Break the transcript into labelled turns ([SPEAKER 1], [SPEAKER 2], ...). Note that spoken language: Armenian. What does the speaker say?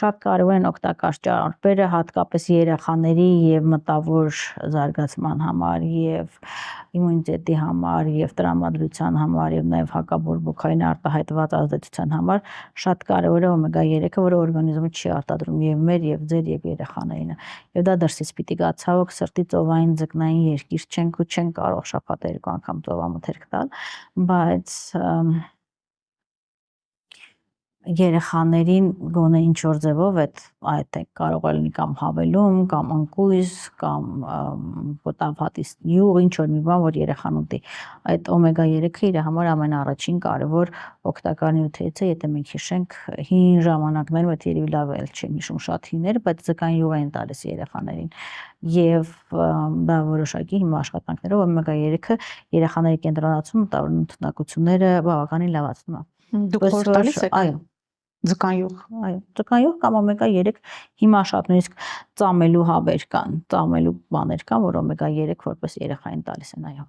[SPEAKER 1] շատ կարևոր են օգտակար ճարպերը, հատկապես երեխաների եւ մտավոր զարգացման համար եւ իմունիտետի համար եւ տրամադրության համար եւ նաեւ հակաբորբոքային արտահայտված ազդեցության համար շատ կարևոր է օմեգա 3-ը, որը օրգանիզմը չի արտադրում եւ մեր եւ ձեր եւ երեխաներինը։ Եվ դա դրսից պիտի գա ցավոք սրտի ծովային ձկնային երկիր չենք ու չենք կարող շաբաթը 2 անգամ ծովամթերք տալ, բայց երեխաներին գոնե ինչ որ ձևով այդ կարող է լինի կամ հավելում, կամ ընկույզ, կամ պոտափատիս յուղ, ինչ որ մի բան, որ երեխան ուտի։ Այդ օմեգա 3-ը իր համար ամենաառաջին կարևոր օգտակար նյութերից է, եթե մենք հիշենք հին ժամանակներում, այդ երևի լավ էլ չեմ հիշում շատ հիներ, բայց ձկան յուղ են տալիս երեխաներին։ Եվ դա որոշակի հիմա աշխատանքներով օմեգա 3-ը երեխաների կենտրոնացում մտավոր ընդունակությունները բավականին լավացնում է։
[SPEAKER 2] Դուք խորհուրդ տալիս եք։
[SPEAKER 1] Այո։
[SPEAKER 2] Ձկան յուղ։
[SPEAKER 1] Այո, ձկան յուղ կամ օմեգա 3 հիմա շատ նույնիսկ ծամելու հավեր կան, ծամելու բաներ կան, որ օմեգա 3 որպես երեխային տալիս են, այո։